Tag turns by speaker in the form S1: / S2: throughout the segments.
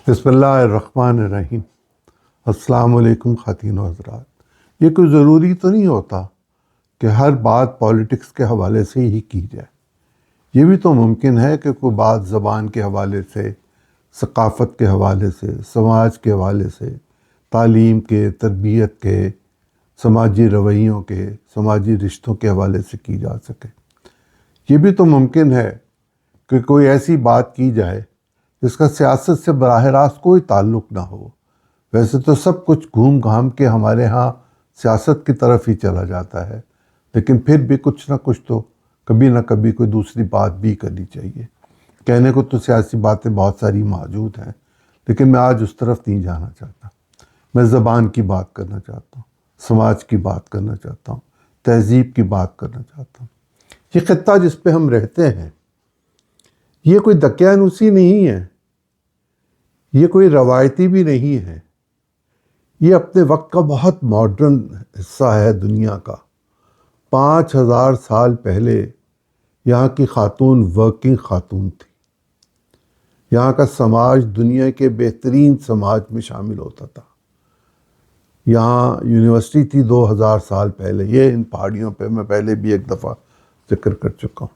S1: بسم اللہ الرحمن الرحیم۔ السلام علیکم خواتین و حضرات۔ یہ کوئی ضروری تو نہیں ہوتا کہ ہر بات پولیٹکس کے حوالے سے ہی کی جائے۔ یہ بھی تو ممکن ہے کہ کوئی بات زبان کے حوالے سے، ثقافت کے حوالے سے، سماج کے حوالے سے، تعلیم کے، تربیت کے، سماجی رویوں کے، سماجی رشتوں کے حوالے سے کی جا سکے۔ یہ بھی تو ممکن ہے کہ کوئی ایسی بات کی جائے جس کا سیاست سے براہ راست کوئی تعلق نہ ہو۔ ویسے تو سب کچھ گھوم گھام کے ہمارے ہاں سیاست کی طرف ہی چلا جاتا ہے، لیکن پھر بھی کچھ نہ کچھ تو کبھی نہ کبھی کوئی دوسری بات بھی کرنی چاہیے۔ کہنے کو تو سیاسی باتیں بہت ساری موجود ہیں، لیکن میں آج اس طرف نہیں جانا چاہتا۔ میں زبان کی بات کرنا چاہتا ہوں، سماج کی بات کرنا چاہتا ہوں، تہذیب کی بات کرنا چاہتا ہوں۔ یہ خطہ جس پہ ہم رہتے ہیں، یہ کوئی دقیانوسی نہیں ہے، یہ کوئی روایتی بھی نہیں ہے، یہ اپنے وقت کا بہت ماڈرن حصہ ہے دنیا کا۔ 5000 سال پہلے یہاں کی خاتون ورکنگ خاتون تھی۔ یہاں کا سماج دنیا کے بہترین سماج میں شامل ہوتا تھا۔ یہاں یونیورسٹی تھی 2000 سال پہلے۔ یہ ان پہاڑیوں پہ میں پہلے بھی ایک دفعہ ذکر کر چکا ہوں،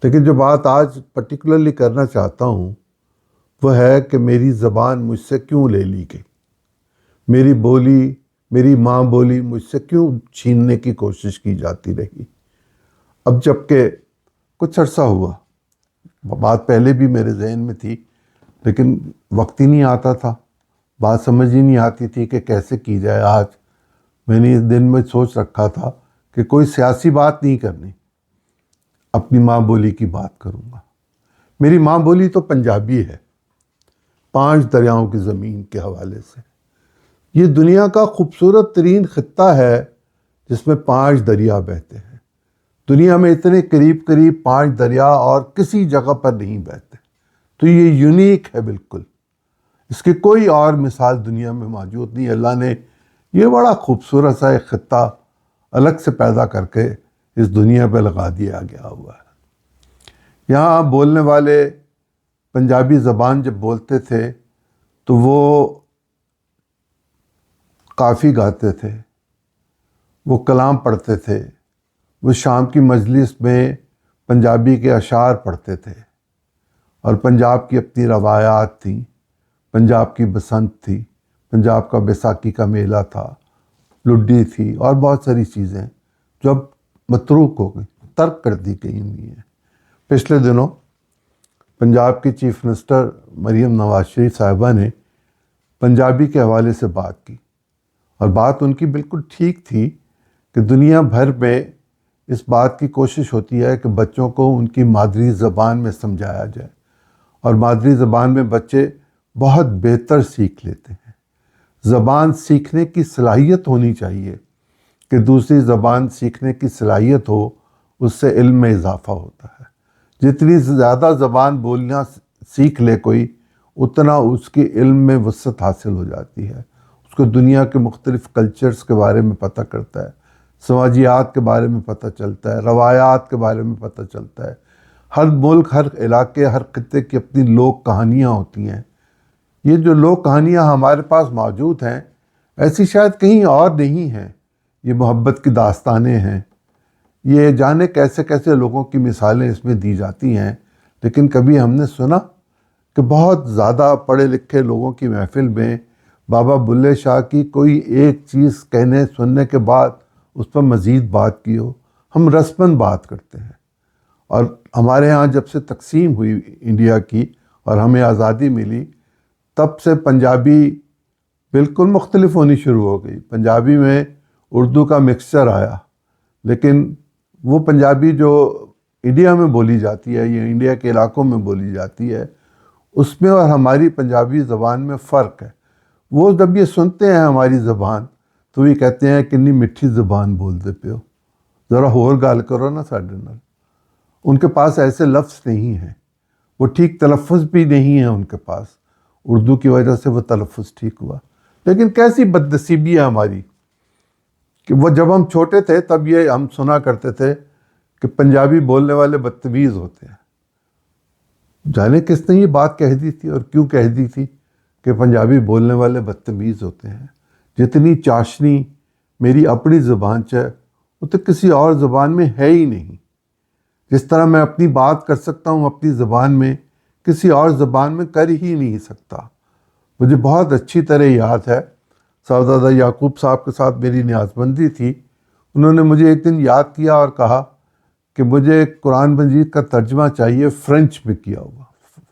S1: لیکن جو بات آج پرٹیکولرلی کرنا چاہتا ہوں وہ ہے کہ میری زبان مجھ سے کیوں لے لی گئی، میری بولی، میری ماں بولی مجھ سے کیوں چھیننے کی کوشش کی جاتی رہی۔ اب جب کہ کچھ عرصہ ہوا، بات پہلے بھی میرے ذہن میں تھی، لیکن وقت ہی نہیں آتا تھا، بات سمجھ ہی نہیں آتی تھی کہ کیسے کی جائے۔ آج میں نے اس دن میں سوچ رکھا تھا کہ کوئی سیاسی بات نہیں کرنی، اپنی ماں بولی کی بات کروں گا۔ میری ماں بولی تو پنجابی ہے، 5 دریاؤں کی زمین کے حوالے سے۔ یہ دنیا کا خوبصورت ترین خطہ ہے جس میں 5 دریا بہتے ہیں۔ دنیا میں اتنے قریب قریب 5 دریا اور کسی جگہ پر نہیں بہتے، تو یہ یونیک ہے بالکل۔ اس کی کوئی اور مثال دنیا میں موجود نہیں۔ اللہ نے یہ بڑا خوبصورت سا ایک خطہ الگ سے پیدا کر کے اس دنیا پہ لگا دیا گیا ہوا ہے۔ یہاں بولنے والے پنجابی زبان جب بولتے تھے تو وہ قافی گاتے تھے، وہ کلام پڑھتے تھے، وہ شام کی مجلس میں پنجابی کے اشعار پڑھتے تھے، اور پنجاب کی اپنی روایات تھیں۔ پنجاب کی بسنت تھی، پنجاب کا بیساکھی کا میلہ تھا، لڈی تھی، اور بہت ساری چیزیں جو اب متروک ہو گئی، ترک کر دی گئی ہوئی ہیں۔ پچھلے دنوں پنجاب کی چیف منسٹر مریم نواز شریف صاحبہ نے پنجابی کے حوالے سے بات کی، اور بات ان کی بالکل ٹھیک تھی کہ دنیا بھر میں اس بات کی کوشش ہوتی ہے کہ بچوں کو ان کی مادری زبان میں سمجھایا جائے، اور مادری زبان میں بچے بہت بہتر سیکھ لیتے ہیں۔ زبان سیکھنے کی صلاحیت ہونی چاہیے کہ دوسری زبان سیکھنے کی صلاحیت ہو، اس سے علم میں اضافہ ہوتا ہے۔ جتنی زیادہ زبان بولنا سیکھ لے کوئی، اتنا اس کی علم میں وسعت حاصل ہو جاتی ہے۔ اس کو دنیا کے مختلف کلچرز کے بارے میں پتہ کرتا ہے، سماجیات کے بارے میں پتہ چلتا ہے، روایات کے بارے میں پتہ چلتا ہے۔ ہر ملک، ہر علاقے، ہر خطے کی اپنی لوک کہانیاں ہوتی ہیں۔ یہ جو لوک کہانیاں ہمارے پاس موجود ہیں، ایسی شاید کہیں اور نہیں ہیں۔ یہ محبت کی داستانیں ہیں، یہ جانے کیسے کیسے لوگوں کی مثالیں اس میں دی جاتی ہیں، لیکن کبھی ہم نے سنا کہ بہت زیادہ پڑھے لکھے لوگوں کی محفل میں بابا بلے شاہ کی کوئی ایک چیز کہنے سننے کے بعد اس پر مزید بات کی ہو؟ ہم رسماً بات کرتے ہیں۔ اور ہمارے ہاں جب سے تقسیم ہوئی انڈیا کی اور ہمیں آزادی ملی، تب سے پنجابی بالکل مختلف ہونی شروع ہو گئی۔ پنجابی میں اردو کا مکسچر آیا، لیکن وہ پنجابی جو انڈیا میں بولی جاتی ہے یا انڈیا کے علاقوں میں بولی جاتی ہے، اس میں اور ہماری پنجابی زبان میں فرق ہے۔ وہ جب یہ سنتے ہیں ہماری زبان تو یہ کہتے ہیں کنی میٹھی زبان بولتے پہ ہو، ذرا ہور گال کرو نا ساڈے نال۔ ان کے پاس ایسے لفظ نہیں ہیں، وہ ٹھیک تلفظ بھی نہیں ہے ان کے پاس۔ اردو کی وجہ سے وہ تلفظ ٹھیک ہوا، لیکن کیسی بدنصیبی ہے ہماری کہ وہ جب ہم چھوٹے تھے تب یہ ہم سنا کرتے تھے کہ پنجابی بولنے والے بدتمیز ہوتے ہیں۔ جانے کس نے یہ بات کہہ دی تھی اور کیوں کہہ دی تھی، کہ پنجابی بولنے والے بدتمیز ہوتے ہیں. جتنی چاشنی میری اپنی زبان ہے وہ تو کسی اور زبان میں ہے ہی نہیں. جس طرح میں اپنی بات کر سکتا ہوں اپنی زبان میں، کسی اور زبان میں کر ہی نہیں سکتا. مجھے بہت اچھی طرح یاد ہے، صاحبزادہ یعقوب صاحب کے ساتھ میری نیاز بندی تھی. انہوں نے مجھے ایک دن یاد کیا اور کہا کہ مجھے قرآن مجید کا ترجمہ چاہیے فرینچ میں کیا ہوا،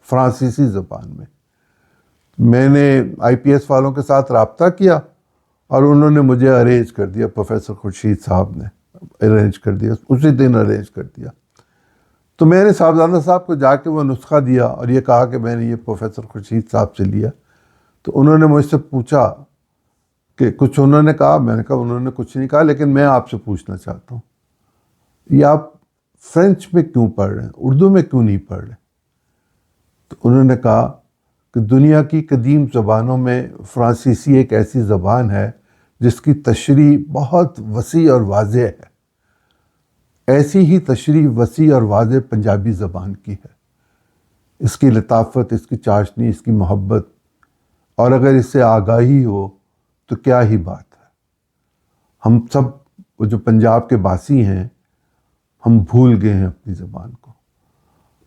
S1: فرانسیسی زبان میں. میں نے آئی پی ایس والوں کے ساتھ رابطہ کیا اور انہوں نے مجھے ارینج کر دیا، پروفیسر خورشید صاحب نے ارینج کر دیا، اسی دن ارینج کر دیا. تو میں نے صاحبزادہ صاحب کو جا کے وہ نسخہ دیا اور یہ کہا کہ میں نے یہ پروفیسر خورشید صاحب سے لیا. تو انہوں نے مجھ سے پوچھا کہ کچھ انہوں نے کہا. میں نے کہا انہوں نے کچھ نہیں کہا، لیکن میں آپ سے پوچھنا چاہتا ہوں یہ آپ فرینچ میں کیوں پڑھ رہے ہیں، اردو میں کیوں نہیں پڑھ رہے؟ تو انہوں نے کہا کہ دنیا کی قدیم زبانوں میں فرانسیسی ایک ایسی زبان ہے جس کی تشریح بہت وسیع اور واضح ہے. ایسی ہی تشریح وسیع اور واضح پنجابی زبان کی ہے. اس کی لطافت، اس کی چاشنی، اس کی محبت، اور اگر اس سے آگاہی ہو تو کیا ہی بات ہے. ہم سب وہ جو پنجاب کے باسی ہیں ہم بھول گئے ہیں اپنی زبان کو.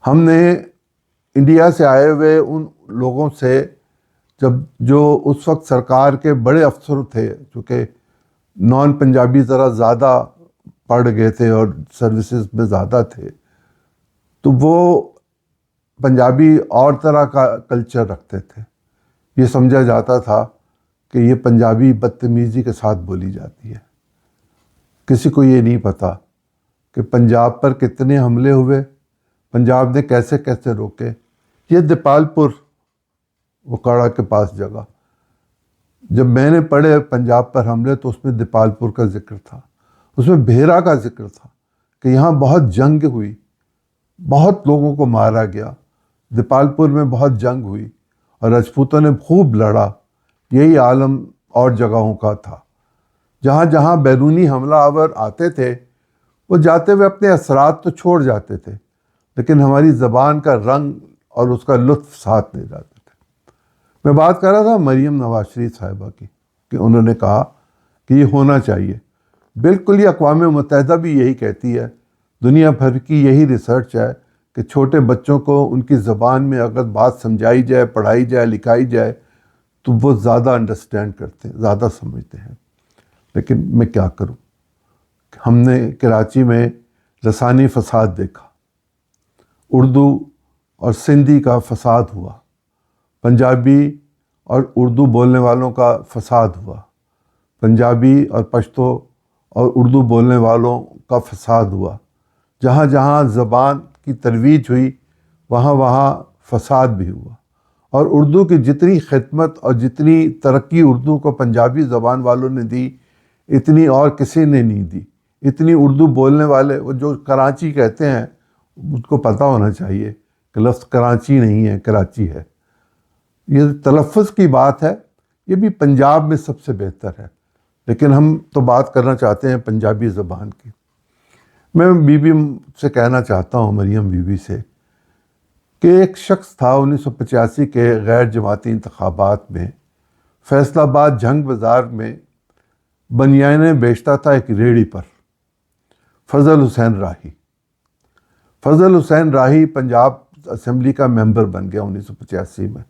S1: ہم نے انڈیا سے آئے ہوئے ان لوگوں سے جو اس وقت سرکار کے بڑے افسر تھے، چونکہ نان پنجابی ذرا زیادہ پڑھ گئے تھے اور سروسز میں زیادہ تھے، تو وہ پنجابی اور طرح کا کلچر رکھتے تھے. یہ سمجھا جاتا تھا کہ یہ پنجابی بدتمیزی کے ساتھ بولی جاتی ہے. کسی کو یہ نہیں پتا کہ پنجاب پر کتنے حملے ہوئے، پنجاب نے کیسے کیسے روکے. یہ دیپال پور وکاڑا کے پاس جگہ، جب میں نے پڑھے پنجاب پر حملے تو اس میں دیپال پور کا ذکر تھا، اس میں بھیرا کا ذکر تھا کہ یہاں بہت جنگ ہوئی، بہت لوگوں کو مارا گیا. دیپال پور میں بہت جنگ ہوئی اور راجپوتوں نے خوب لڑا. یہی عالم اور جگہوں کا تھا. جہاں جہاں بیرونی حملہ آور آتے تھے وہ جاتے ہوئے اپنے اثرات تو چھوڑ جاتے تھے، لیکن ہماری زبان کا رنگ اور اس کا لطف ساتھ لے جاتے تھے. میں بات کر رہا تھا مریم نواز شریف صاحبہ کی کہ انہوں نے کہا کہ یہ ہونا چاہیے. بالکل، یہ اقوام متحدہ بھی یہی کہتی ہے، دنیا بھر کی یہی ریسرچ ہے کہ چھوٹے بچوں کو ان کی زبان میں اگر بات سمجھائی جائے، پڑھائی جائے، لکھائی جائے تو وہ زیادہ انڈرسٹینڈ کرتے ہیں، زیادہ سمجھتے ہیں. لیکن میں کیا کروں، ہم نے کراچی میں لسانی فساد دیکھا، اردو اور سندھی کا فساد ہوا، پنجابی اور اردو بولنے والوں کا فساد ہوا، پنجابی اور پشتو اور اردو بولنے والوں کا فساد ہوا. جہاں جہاں زبان کی ترویج ہوئی وہاں وہاں فساد بھی ہوا. اور اردو کی جتنی خدمت اور جتنی ترقی اردو کو پنجابی زبان والوں نے دی اتنی اور کسی نے نہیں دی. اتنی اردو بولنے والے، وہ جو کراچی کہتے ہیں، اس کو پتہ ہونا چاہیے کہ لفظ کراچی نہیں ہے، کراچی ہے. یہ تلفظ کی بات ہے، یہ بھی پنجاب میں سب سے بہتر ہے. لیکن ہم تو بات کرنا چاہتے ہیں پنجابی زبان کی. میں بی بی سے کہنا چاہتا ہوں، مریم بی بی سے، کہ ایک شخص تھا 1985 کے غیر جماعتی انتخابات میں فیصل آباد جھنگ بازار میں بنیانیں بیچتا تھا ایک ریڑھی پر، فضل حسین راہی. فضل حسین راہی پنجاب اسمبلی کا ممبر بن گیا 1985 میں،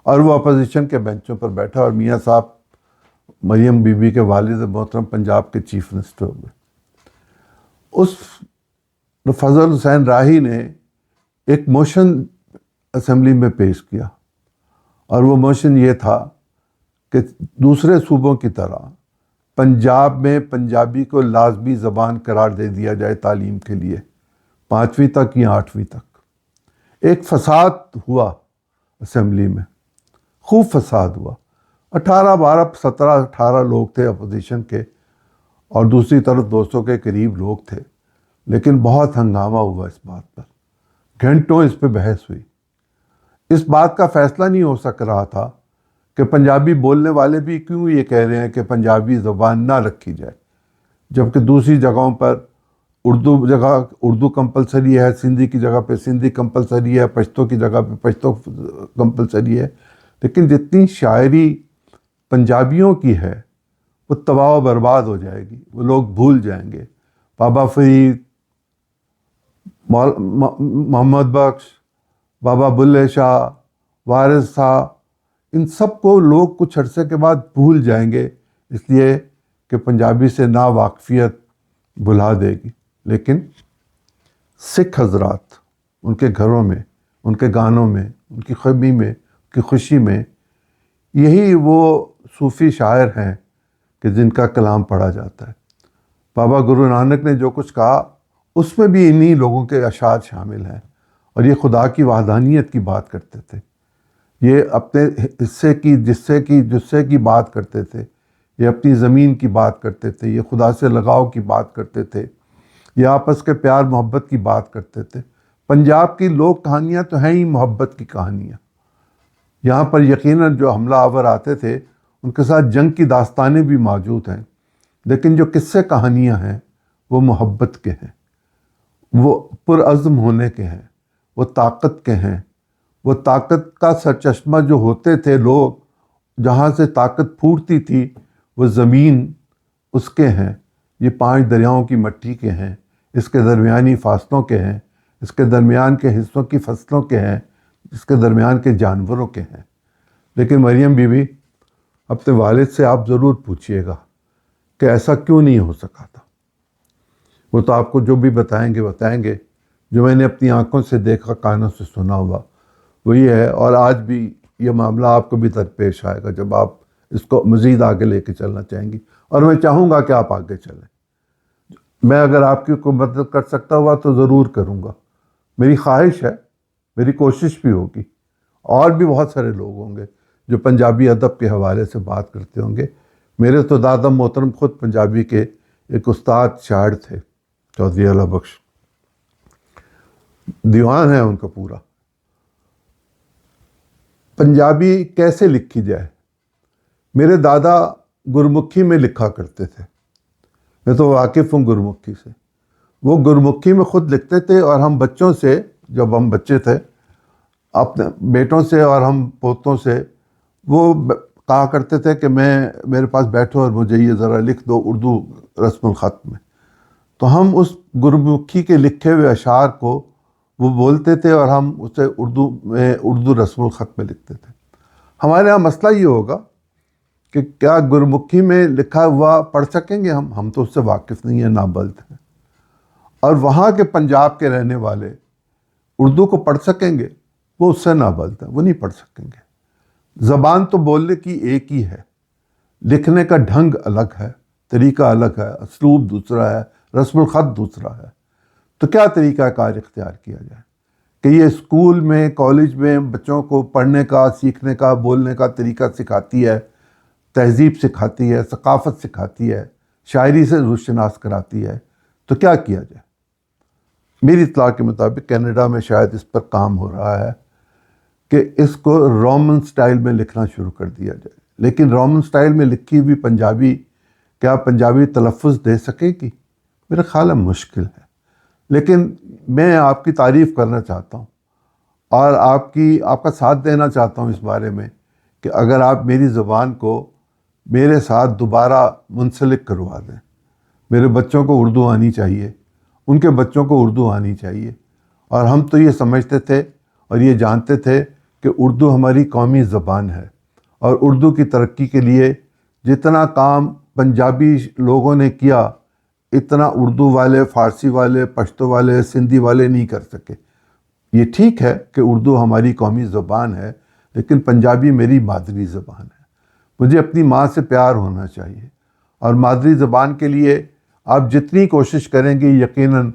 S1: اور وہ اپوزیشن کے بینچوں پر بیٹھا، اور میاں صاحب مریم بی بی کے والد محترم پنجاب کے چیف منسٹر ہوئے. اس فضل حسین راہی نے ایک موشن اسمبلی میں پیش کیا، اور وہ موشن یہ تھا کہ دوسرے صوبوں کی طرح پنجاب میں پنجابی کو لازمی زبان قرار دے دیا جائے تعلیم کے لیے، 5ویں تک یا 8ویں تک. ایک فساد ہوا اسمبلی میں، خوب فساد ہوا. 18 لوگ تھے اپوزیشن کے، اور دوسری طرف 200 کے قریب لوگ تھے. لیکن بہت ہنگامہ ہوا اس بات پر، گھنٹوں اس پہ بحث ہوئی. اس بات کا فیصلہ نہیں ہو سک رہا تھا کہ پنجابی بولنے والے بھی کیوں یہ کہہ رہے ہیں کہ پنجابی زبان نہ رکھی جائے، جبکہ دوسری جگہوں پر اردو کمپلسری ہے، سندھی کی جگہ پہ سندھی کمپلسری ہے، پشتو کی جگہ پہ پشتو کمپلسری ہے. لیکن جتنی شاعری پنجابیوں کی ہے وہ تباہ و برباد ہو جائے گی، وہ لوگ بھول جائیں گے۔ بابا فرید، محمد بخش، بابا بلے شاہ، وارث صاحب، ان سب کو لوگ کچھ عرصے کے بعد بھول جائیں گے، اس لیے کہ پنجابی سے نا واقفیت بھلا دے گی۔ لیکن سکھ حضرات، ان کے گھروں میں، ان کے گانوں میں، ان کی خیمی میں، ان کی خوشی میں، یہی وہ صوفی شاعر ہیں کہ جن کا کلام پڑھا جاتا ہے۔ بابا گرو نانک نے جو کچھ کہا اس میں بھی انہی لوگوں کے اشعار شامل ہیں، اور یہ خدا کی وحدانیت کی بات کرتے تھے، یہ اپنے حصے کی جسے کی بات کرتے تھے، یہ اپنی زمین کی بات کرتے تھے، یہ خدا سے لگاؤ کی بات کرتے تھے، یہ آپس کے پیار محبت کی بات کرتے تھے۔ پنجاب کی لوک کہانیاں تو ہیں ہی محبت کی کہانیاں۔ یہاں پر یقیناً جو حملہ آور آتے تھے ان کے ساتھ جنگ کی داستانیں بھی موجود ہیں، لیکن جو قصے کہانیاں ہیں وہ محبت کے ہیں، وہ پرعزم ہونے کے ہیں، وہ طاقت کے ہیں۔ وہ طاقت کا سرچشمہ جو ہوتے تھے لوگ، جہاں سے طاقت پھوٹتی تھی، وہ زمین اس کے ہیں، یہ 5 دریاؤں کی مٹی کے ہیں، اس کے درمیانی فاصلوں کے ہیں، اس کے درمیان کے حصوں کی فصلوں کے ہیں، اس کے درمیان کے جانوروں کے ہیں۔ لیکن مریم بی بی، اپنے والد سے آپ ضرور پوچھئے گا کہ ایسا کیوں نہیں ہو سکا تھا۔ وہ تو آپ کو جو بھی بتائیں گے، جو میں نے اپنی آنکھوں سے دیکھا، کانوں سے سنا ہوا وہی ہے، اور آج بھی یہ معاملہ آپ کو بھی درپیش آئے گا جب آپ اس کو مزید آگے لے کے چلنا چاہیں گی، اور میں چاہوں گا کہ آپ آگے چلیں۔ میں اگر آپ کی کوئی مدد کر سکتا ہوا تو ضرور کروں گا، میری خواہش ہے، میری کوشش بھی ہوگی۔ اور بھی بہت سارے لوگ ہوں گے جو پنجابی ادب کے حوالے سے بات کرتے ہوں گے۔ میرے تو دادا محترم خود پنجابی کے ایک استاد شاعر تھے، چودھری اعلیٰ بخش، دیوان ہے ان کا پورا۔ پنجابی کیسے لکھی جائے؟ میرے دادا گرمکھی میں لکھا کرتے تھے، میں تو واقف ہوں گرمکھی سے۔ وہ گرمکھی میں خود لکھتے تھے، اور ہم بچوں سے، جب ہم بچے تھے، اپنے بیٹوں سے اور ہم پوتوں سے وہ کہا کرتے تھے کہ میرے پاس بیٹھو اور مجھے یہ ذرا لکھ دو اردو رسم الخط میں۔ تو ہم اس گرمکھی کے لکھے ہوئے اشعار کو وہ بولتے تھے، اور ہم اسے اردو رسم الخط میں لکھتے تھے۔ ہمارے یہاں مسئلہ یہ ہوگا کہ کیا گرمکھی میں لکھا ہوا پڑھ سکیں گے ہم تو اس سے واقف نہیں ہیں، نابلد ہیں۔ اور وہاں کے پنجاب کے رہنے والے اردو کو پڑھ سکیں گے؟ وہ اس سے نابلد ہیں، وہ نہیں پڑھ سکیں گے۔ زبان تو بولنے کی ایک ہی ہے، لکھنے کا ڈھنگ الگ ہے، طریقہ الگ ہے، اسلوب دوسرا ہے، رسم الخط دوسرا ہے۔ تو کیا طریقہ کار اختیار کیا جائے کہ یہ اسکول میں، کالج میں بچوں کو پڑھنے کا، سیکھنے کا، بولنے کا طریقہ سکھاتی ہے، تہذیب سکھاتی ہے، ثقافت سکھاتی ہے، شاعری سے روشناس کراتی ہے، تو کیا کیا جائے؟ میری اطلاع کے مطابق کینیڈا میں شاید اس پر کام ہو رہا ہے کہ اس کو رومن سٹائل میں لکھنا شروع کر دیا جائے۔ لیکن رومن سٹائل میں لکھی ہوئی پنجابی کیا پنجابی تلفظ دے سکے گی؟ میرا خیال ہے مشکل ہے۔ لیکن میں آپ کی تعریف کرنا چاہتا ہوں، اور آپ کا ساتھ دینا چاہتا ہوں اس بارے میں کہ اگر آپ میری زبان کو میرے ساتھ دوبارہ منسلک کروا دیں۔ میرے بچوں کو اردو آنی چاہیے، ان کے بچوں کو اردو آنی چاہیے، اور ہم تو یہ سمجھتے تھے اور یہ جانتے تھے کہ اردو ہماری قومی زبان ہے، اور اردو کی ترقی کے لیے جتنا کام پنجابی لوگوں نے کیا، اتنا اردو والے، فارسی والے، پشتو والے، سندھی والے نہیں کر سکے۔ یہ ٹھیک ہے کہ اردو ہماری قومی زبان ہے، لیکن پنجابی میری مادری زبان ہے۔ مجھے اپنی ماں سے پیار ہونا چاہیے، اور مادری زبان کے لیے آپ جتنی کوشش کریں گے یقیناً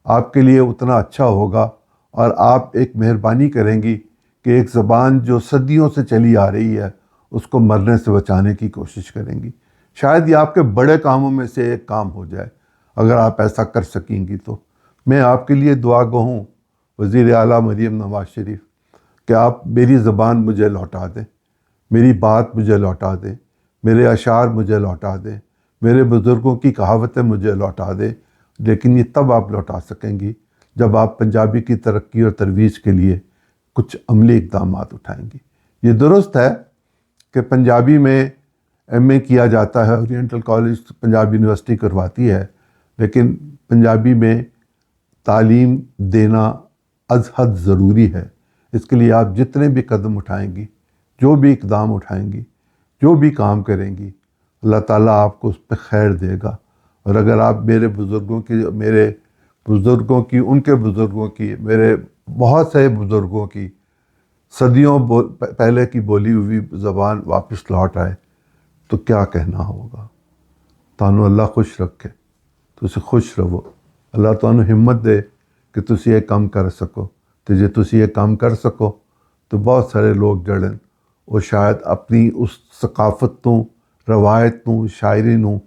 S1: آپ کے لیے اتنا اچھا ہوگا، اور آپ ایک مہربانی کریں گی کہ ایک زبان جو صدیوں سے چلی آ رہی ہے اس کو مرنے سے بچانے کی کوشش کریں گی۔ شاید یہ آپ کے بڑے کاموں میں سے ایک کام ہو جائے اگر آپ ایسا کر سکیں گی تو۔ میں آپ کے لیے دعا گو ہوں وزیر اعلیٰ مریم نواز شریف کہ آپ میری زبان مجھے لوٹا دیں، میری بات مجھے لوٹا دیں، میرے اشعار مجھے لوٹا دیں، میرے بزرگوں کی کہاوتیں مجھے لوٹا دیں۔ لیکن یہ تب آپ لوٹا سکیں گی جب آپ پنجابی کی ترقی اور ترویج کے لیے کچھ عملی اقدامات اٹھائیں گی۔ یہ درست ہے کہ پنجابی میں ایم اے کیا جاتا ہے، اورینٹل کالج پنجاب یونیورسٹی کرواتی ہے، لیکن پنجابی میں تعلیم دینا از حد ضروری ہے۔ اس کے لیے آپ جتنے بھی قدم اٹھائیں گی، جو بھی اقدام اٹھائیں گی، جو بھی کام کریں گی، اللہ تعالیٰ آپ کو اس پہ خیر دے گا۔ اور اگر آپ میرے بزرگوں کی، ان کے بزرگوں کی، میرے بہت سے بزرگوں کی صدیوں پہلے کی بولی ہوئی زبان واپس لوٹ آئے تو کیا کہنا ہوگا۔ تانوں اللہ خوش رکھے، تسی خوش رہو، اللہ تانوں ہمت دے کہ تسی یہ کام کر سکو۔ تو جے تسی یہ کام کر سکو تو بہت سارے لوگ جڑن وہ شاید اپنی اس ثقافت تو، روایت تو، شاعری نو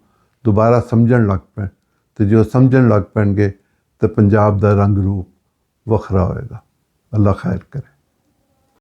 S1: دوبارہ سمجھن لگ پین، تو جو سمجھن لگ پین گے تو پنجاب دا رنگ روپ وکھرا ہوئے گا۔ اللہ خیر کرے۔